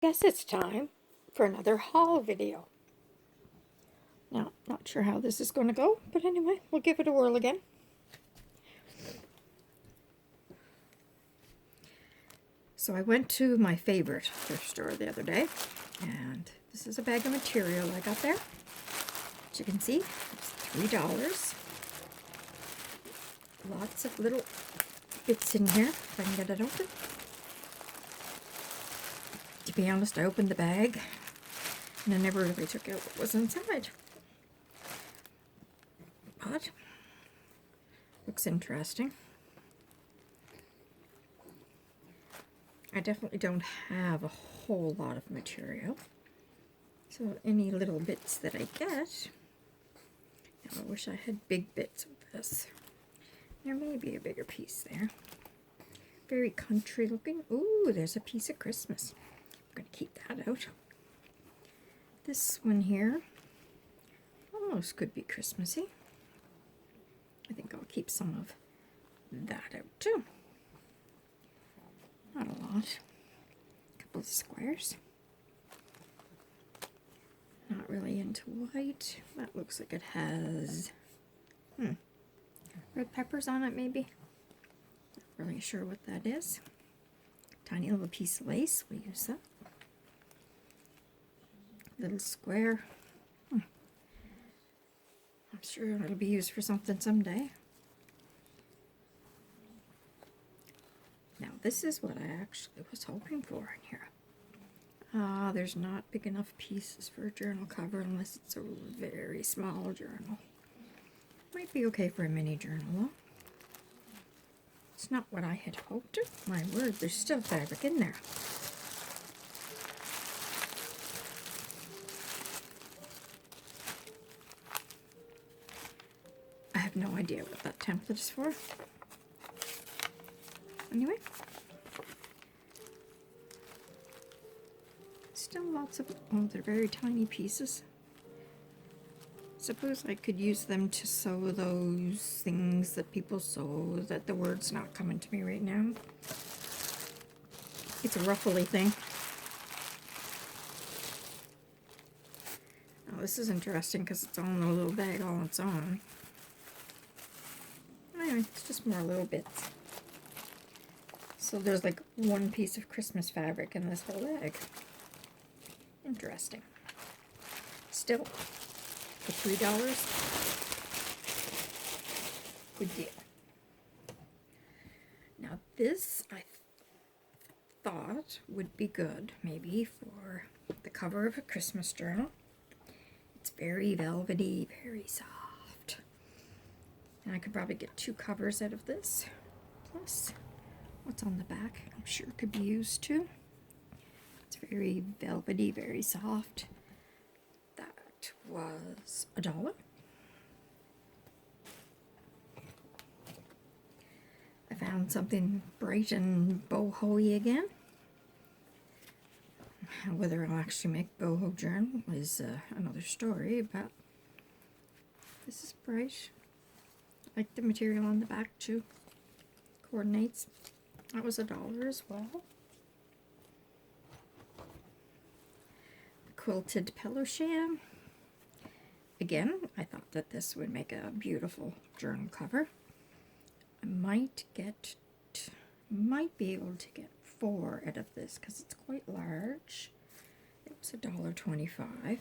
Guess it's time for another haul video. Now, not sure how this is going to go, but anyway, we'll give it a whirl again. So I went to my favorite thrift store the other day, and this is a bag of material I got there. As you can see, it's $3. Lots of little bits in here, if I can get it open. To be honest, I opened the bag, and I never really took out what was inside. But, looks interesting. I definitely don't have a whole lot of material. So any little bits that I get, now I wish I had big bits of this. There may be a bigger piece there. Very country looking. Ooh, there's a piece of Christmas. I'm going to keep that out. This one here almost could be Christmassy. I think I'll keep some of that out too. Not a lot. A couple of squares. Not really into white. That looks like it has red peppers on it maybe. Not really sure what that is. Tiny little piece of lace. We'll use that. Little square. I'm sure it'll be used for something someday. Now this is what I actually was hoping for in here. There's not big enough pieces for a journal cover unless it's a very small journal. Might be okay for a mini journal though. It's not what I had hoped. My word, there's still fabric in there. I have no idea what that template is for. Anyway. Still lots of, oh, they're very tiny pieces. Suppose I could use them to sew those things that people sew, that the word's not coming to me right now. It's a ruffly thing. Oh, this is interesting because it's all in a little bag all on its own. Anyway, it's just more little bits. So there's like one piece of Christmas fabric in this whole bag. Interesting. Still, for $3, good deal. Now this I thought would be good maybe for the cover of a Christmas journal. It's very velvety, very soft. And I could probably get 2 covers out of this. Plus, what's on the back I'm sure could be used too. It's very velvety, very soft. That was $1. I found something bright and boho-y again. Whether I'll actually make boho journal is another story, but this is bright. I like the material on the back too. Coordinates. That was $1 as well. Quilted Peluche. Again, I thought that this would make a beautiful journal cover. I might be able to get 4 out of this because it's quite large. It was $1.25.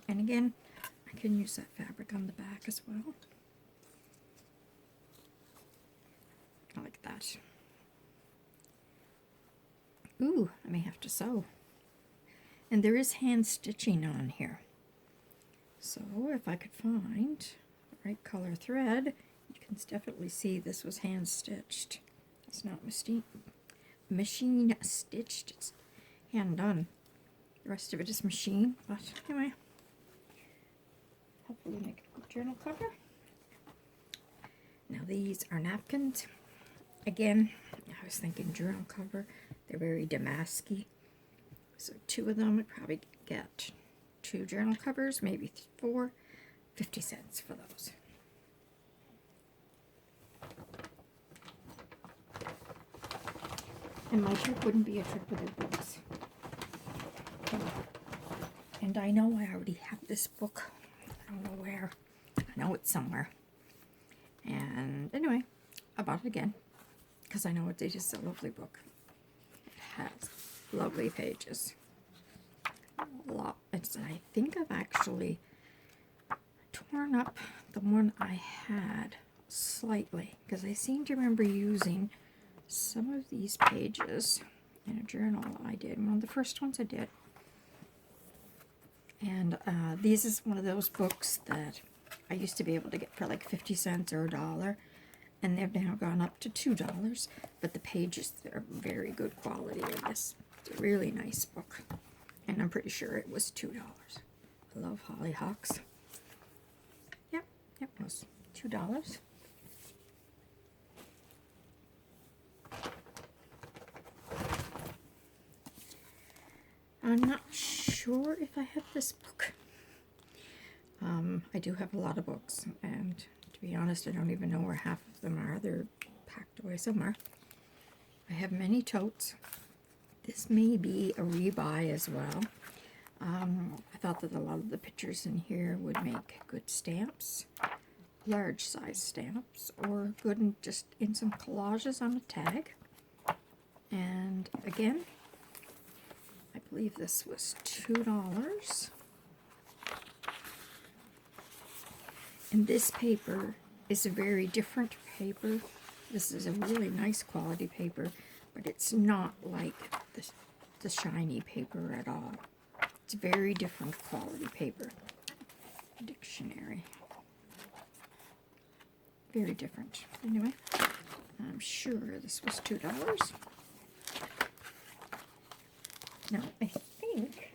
And again, I can use that fabric on the back as well. I like that. Ooh, I may have to sew. And there is hand stitching on here. So if I could find the right color thread, you can definitely see this was hand stitched. It's not machine stitched, it's hand done. The rest of it is machine, but anyway. Hopefully make a good journal cover. Now these are napkins. Again, I was thinking journal cover. They're very damasky. So 2 of them, I'd probably get 2 journal covers, maybe 4, 50 cents for those. And my trip wouldn't be a trip without books. And I know I already have this book. I don't know where. I know it's somewhere. And anyway, I bought it again because I know it is a lovely book. It has lovely pages. A lot. I think I've actually torn up the one I had slightly because I seem to remember using some of these pages in a journal I did. One of the first ones I did. And this is one of those books that I used to be able to get for like 50 cents or $1, and they've now gone up to $2. But the pages are very good quality in this. It's a really nice book, and I'm pretty sure it was $2. I love Hollyhocks. Yep, it was $2. I'm not sure if I have this book. I do have a lot of books, and to be honest, I don't even know where half of them are. They're packed away somewhere. I have many totes. This may be a rebuy as well. I thought that a lot of the pictures in here would make good stamps, large size stamps, or good just in some collages on a tag. And again, I believe this was $2. And this paper is a very different paper. This is a really nice quality paper, but it's not like the shiny paper at all. It's very different quality paper. Dictionary. Very different. Anyway, I'm sure this was $2. Now, I think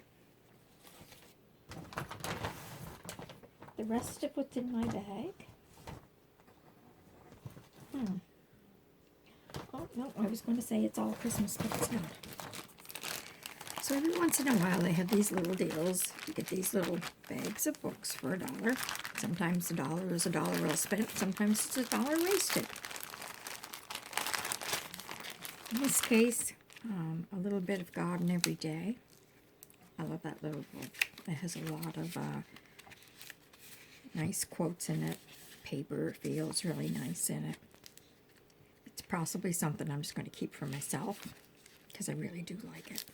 the rest of what's in my bag. Oh, no, I was going to say it's all Christmas, but it's not. So every once in a while they have these little deals. You get these little bags of books for $1. Sometimes $1 is $1 well spent. Sometimes it's $1 wasted. In this case, A Little Bit of God in Every Day. I love that little book. It has a lot of nice quotes in it. Paper feels really nice in it. It's possibly something I'm just going to keep for myself because I really do like it.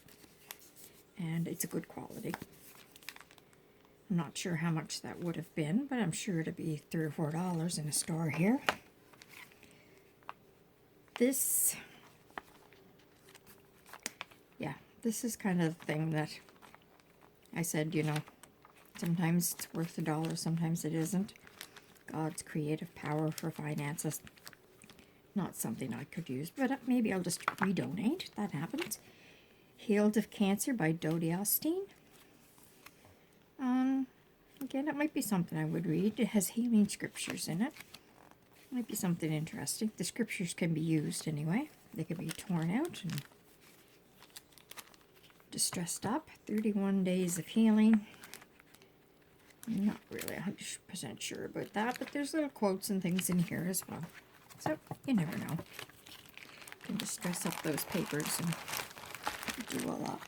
And it's a good quality. I'm not sure how much that would have been, but I'm sure it'd be $3 or $4 in a store here. This is kind of the thing that I said, you know, sometimes it's worth $1, sometimes it isn't. God's Creative Power for Finances. Not something I could use, but maybe I'll just redonate. That happens. Healed of Cancer by Dodie Osteen. Again, it might be something I would read. It has healing scriptures in it. Might be something interesting. The scriptures can be used anyway. They can be torn out and distressed up. 31 Days of Healing. I'm not really 100% sure about that, but there's little quotes and things in here as well. So, you never know. You can just dress up those papers and do a lot.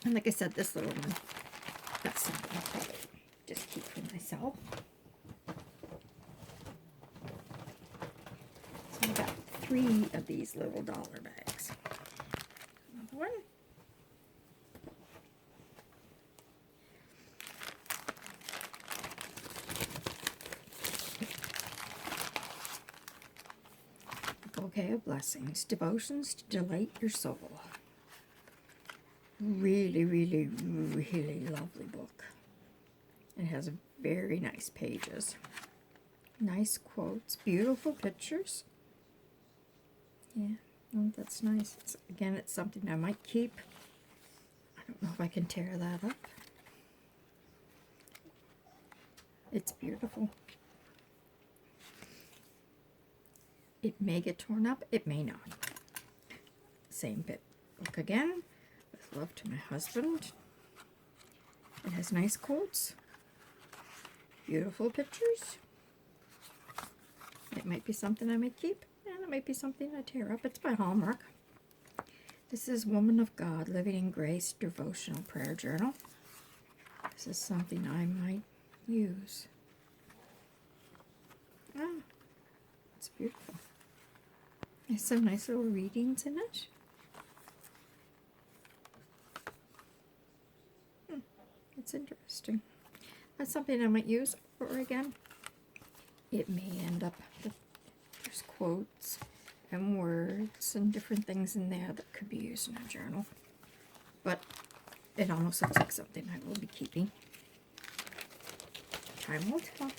And like I said, this little one, that's something I'll probably just keep for myself. So I got 3 of these little dollar bags. Another one. Bouquet of Blessings, Devotions to Delight Your Soul. Really, really, really lovely book. It has very nice pages. Nice quotes, beautiful pictures. Yeah, oh, that's nice. Again, it's something I might keep. I don't know if I can tear that up. It's beautiful. It may get torn up, it may not. Same book again, with love to my husband. It has nice quotes, beautiful pictures. It might be something I might keep, and it might be something I tear up. It's by Hallmark. This is Woman of God, Living in Grace Devotional Prayer Journal. This is something I might use. Oh, it's beautiful. There's some nice little readings in it. It's interesting. That's something I might use. Or again, it may end up that there's quotes and words and different things in there that could be used in a journal. But it almost looks like something I will be keeping. Time will tell.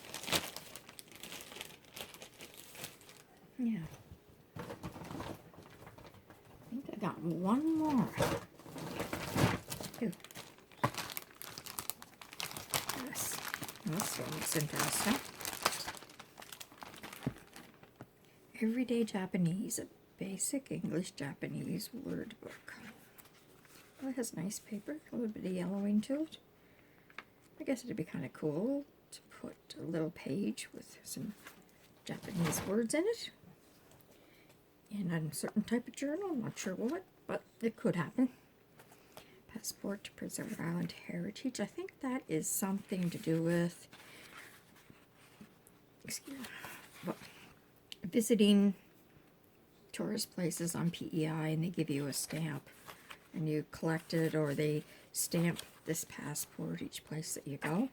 Yeah. I think I got one more. Ooh. Yes. This one looks interesting. Everyday Japanese, a basic English Japanese word book. Well, it has nice paper, a little bit of yellowing to it. I guess it'd be kind of cool to put a little page with some Japanese words in it. In a certain type of journal, I'm not sure what, but it could happen. Passport to preserve island heritage. I think that is something to do with, excuse me, well, visiting tourist places on PEI, and they give you a stamp and you collect it, or they stamp this passport each place that you go.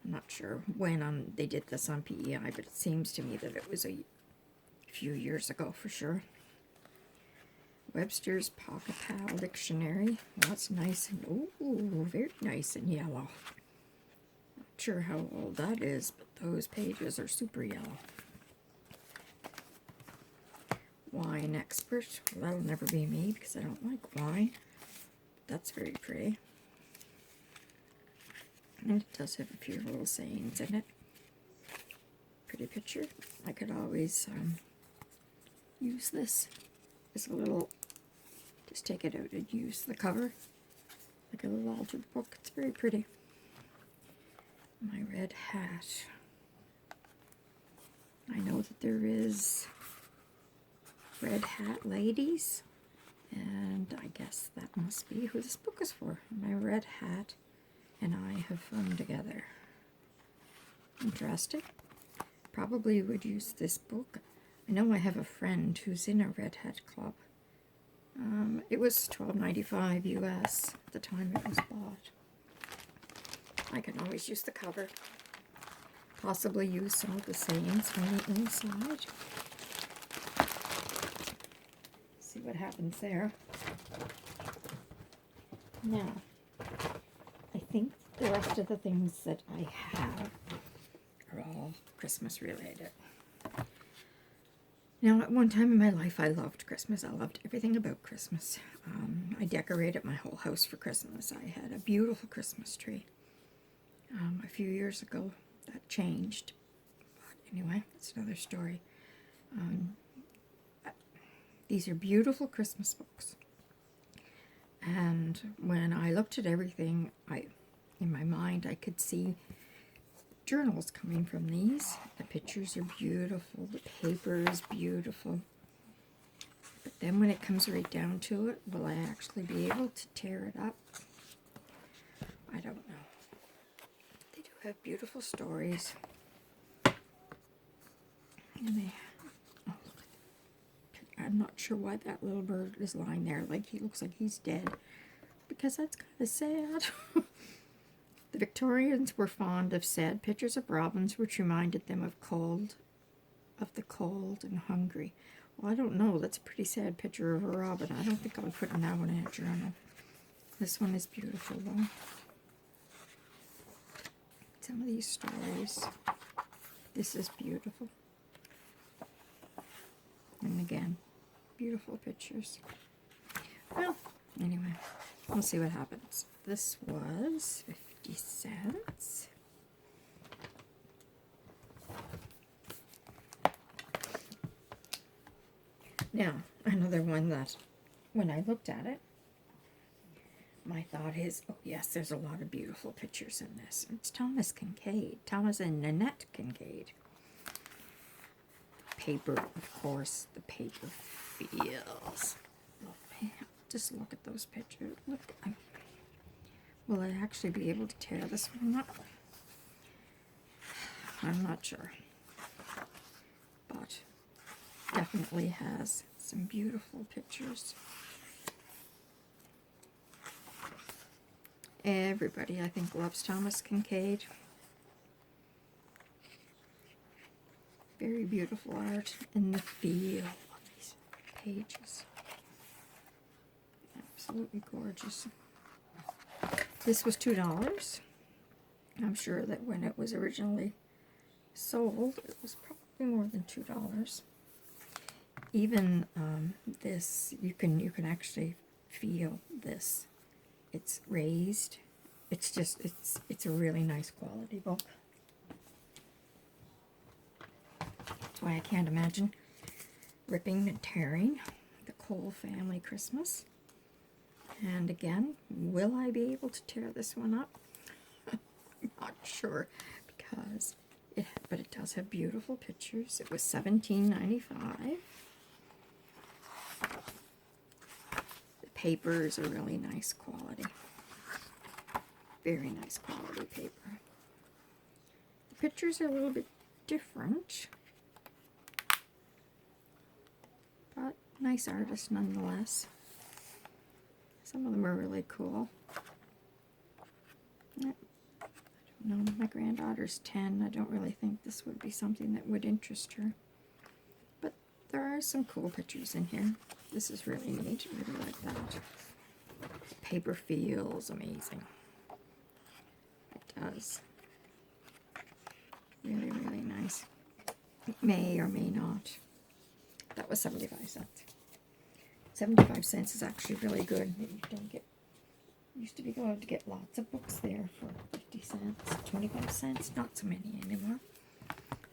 I'm not sure when they did this on PEI, but it seems to me that it was a few years ago for sure. Webster's Pocket Pal Dictionary. Well, that's nice and, ooh, very nice and yellow. Not sure how old that is, but those pages are super yellow. Wine expert. Well, that'll never be me because I don't like wine. That's very pretty. And it does have a few little sayings in it. Pretty picture. I could always use this as a little, just take it out and use the cover like a little altered book. It's very pretty. My red hat. I know that there is Red Hat Ladies, and I guess that must be who this book is for. My red hat and I have fun together. Interesting. Probably would use this book. I know I have a friend who's in a Red Hat Club. It was $12.95 US at the time it was bought. I can always use the cover. Possibly use some of the sayings from the inside. See what happens there. Now, I think the rest of the things that I have are all Christmas related. Now, at one time in my life, I loved Christmas. I loved everything about Christmas. I decorated my whole house for Christmas. I had a beautiful Christmas tree. A few years ago, that changed. But anyway, that's another story. These are beautiful Christmas books. And when I looked at everything, in my mind, I could see journals coming from these. The pictures are beautiful. The paper is beautiful. But then when it comes right down to it, will I actually be able to tear it up? I don't know. They do have beautiful stories. And they, oh, look, I'm not sure why that little bird is lying there. Like, he looks like he's dead. Because that's kind of sad. The Victorians were fond of sad pictures of robins, which reminded them of the cold and hungry. Well, I don't know. That's a pretty sad picture of a robin. I don't think I'll be putting that one in a journal. This one is beautiful, though. Some of these stories. This is beautiful. And again, beautiful pictures. Well, anyway, we'll see what happens. This was 50 cents. Now, another one that, when I looked at it, my thought is, oh yes, there's a lot of beautiful pictures in this. It's Thomas Kinkade, Thomas and Nanette Kinkade. Paper, of course, the paper feels. Oh, man, just look at those pictures. Look, will I actually be able to tear this one up? I'm not sure. But definitely has some beautiful pictures. Everybody, I think, loves Thomas Kinkade. Very beautiful art, and the feel of these pages. Absolutely gorgeous. This was $2. I'm sure that when it was originally sold, it was probably more than $2. Even this, you can actually feel this. It's raised. It's just, it's a really nice quality book. That's why I can't imagine ripping and tearing the Cole Family Christmas. And again, will I be able to tear this one up? I'm not sure, because but it does have beautiful pictures. It was $17.95. The papers are really nice quality. Very nice quality paper. The pictures are a little bit different, but nice artist nonetheless. Some of them are really cool. I don't know, my granddaughter's 10. I don't really think this would be something that would interest her. But there are some cool pictures in here. This is really neat. I really like that. The paper feels amazing. It does. Really, really nice. It may or may not. That was 75 cents. 75 cents is actually really good. You don't get, used to be able to get lots of books there for 50 cents, 25 cents, not so many anymore.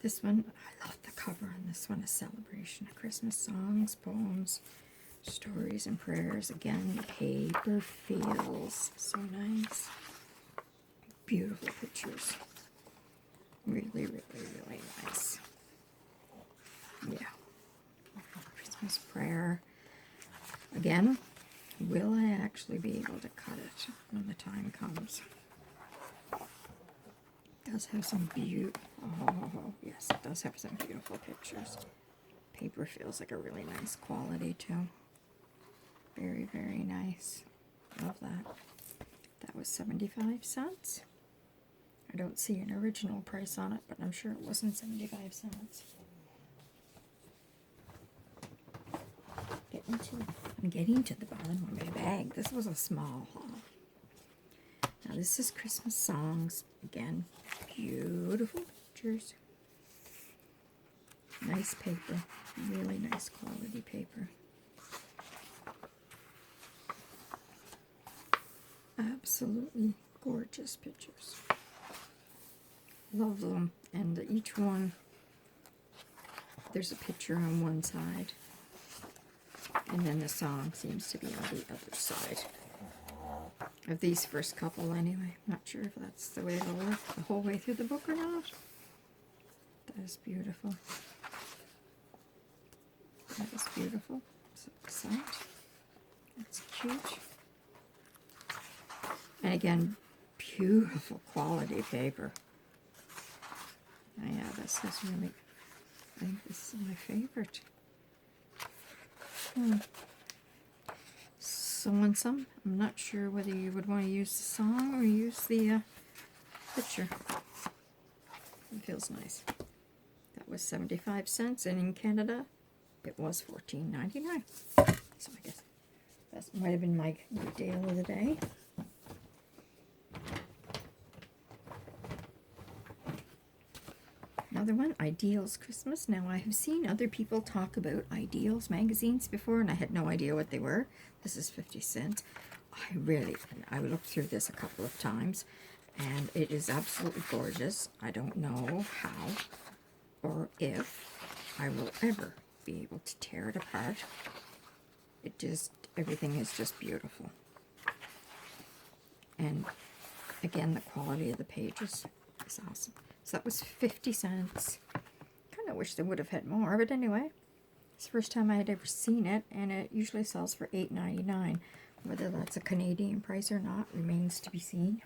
This one, I love the cover on this one, a celebration of Christmas songs, poems, stories, and prayers. Again, the paper feels so nice. Beautiful pictures. Really, really, really nice. Yeah. Christmas prayer. Again, will I actually be able to cut it when the time comes? It does have some oh, yes, it does have some beautiful pictures. Paper feels like a really nice quality too. Very, very nice. Love that. That was 75 cents. I don't see an original price on it, but I'm sure it wasn't 75 cents. I'm getting to the bottom of my bag. This was a small haul. Now this is Christmas songs. Again, beautiful pictures. Nice paper. Really nice quality paper. Absolutely gorgeous pictures. Love them. And each one, there's a picture on one side. And then the song seems to be on the other side. Of these first couple anyway. Not sure if that's the way it'll work the whole way through the book or not. That is beautiful. That is beautiful. So excited. That's cute. And again, beautiful quality paper. Oh yeah, this is really, I think this is my favorite. So and some. I'm not sure whether you would want to use the song or use the picture. It feels nice. That was 75 cents, and in Canada, it was $14.99. So I guess that might have been my deal of the day. Another one, Ideals Christmas. Now, I have seen other people talk about Ideals magazines before, and I had no idea what they were. This is 50 cents. I looked through this a couple of times, and it is absolutely gorgeous. I don't know how or if I will ever be able to tear it apart. Everything is just beautiful. And again, the quality of the pages is awesome. So that was 50 cents. Kind of wish they would have had more, but anyway, it's the first time I had ever seen it, and it usually sells for $8.99, Whether that's a Canadian price or not remains to be seen.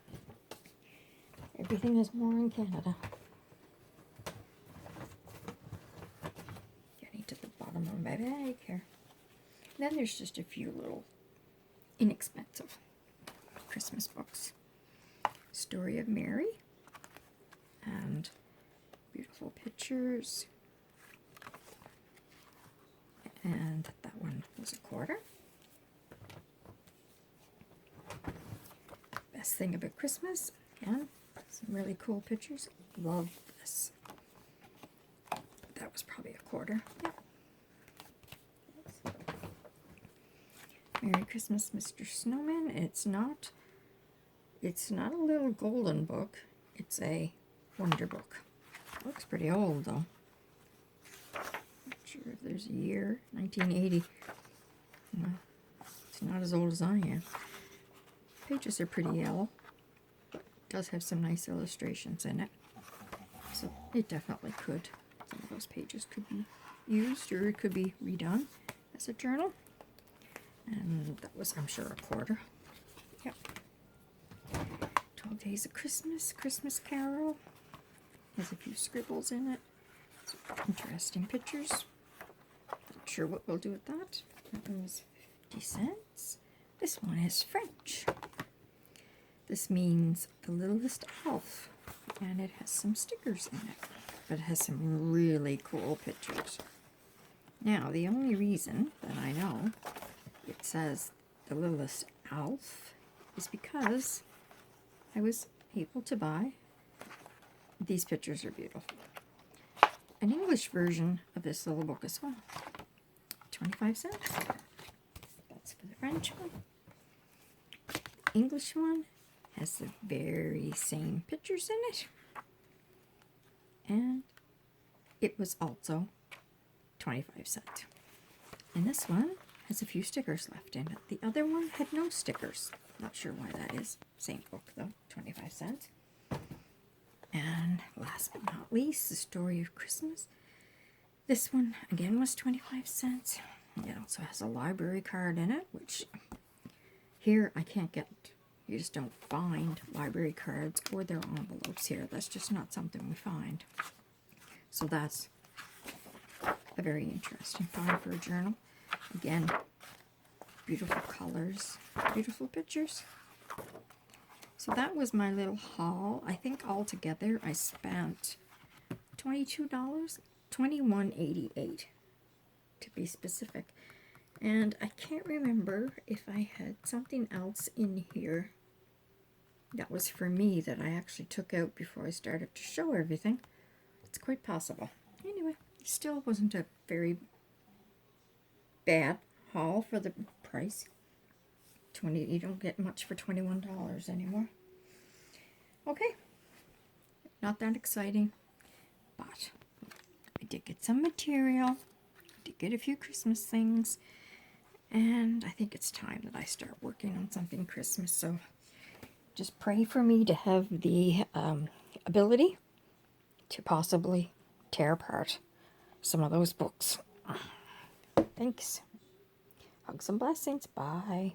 Everything is more in Canada. Getting to the bottom of my bag here. And then there's just a few little inexpensive Christmas books. Story of Mary. And beautiful pictures. And that one was $1. Best thing about Christmas, again, some really cool pictures. Love this. That was probably $1. Yeah. Merry Christmas, Mr. Snowman. It's not a little golden book. It's a wonder book. It looks pretty old though. Not sure if there's a year. 1980. Well, it's not as old as I am. Pages are pretty yellow, but it does have some nice illustrations in it. So it definitely could. Some of those pages could be used, or it could be redone as a journal. And that was, I'm sure, $1. Yep. 12 Days of Christmas, Christmas Carol. Has a few scribbles in it. Some interesting pictures. Not sure what we'll do with that. That one was 50 cents. This one is French. This means the littlest elf, and it has some stickers in it, but it has some really cool pictures. Now, the only reason that I know it says the littlest elf is because I was able to buy, these pictures are beautiful, an English version of this little book as well. 25 cents. That's for the French one. The English one has the very same pictures in it. And it was also 25 cents. And this one has a few stickers left in it. The other one had no stickers. Not sure why that is. Same book though, 25 cents. And last but not least, The Story of Christmas. This one again was 25 cents. It also has a library card in it, which here I can't get. You just don't find library cards or their envelopes here. That's just not something we find. So that's a very interesting find for a journal. Again, beautiful colors, beautiful pictures. So that was my little haul. I think altogether I spent $22, $21.88 to be specific. And I can't remember if I had something else in here that was for me that I actually took out before I started to show everything. It's quite possible. Anyway, it still wasn't a very bad haul for the price. You don't get much for $21 anymore. Okay, not that exciting, but I did get some material. I did get a few Christmas things. And I think it's time that I start working on something Christmas. So just pray for me to have the ability to possibly tear apart some of those books. Thanks. Hugs and blessings. Bye.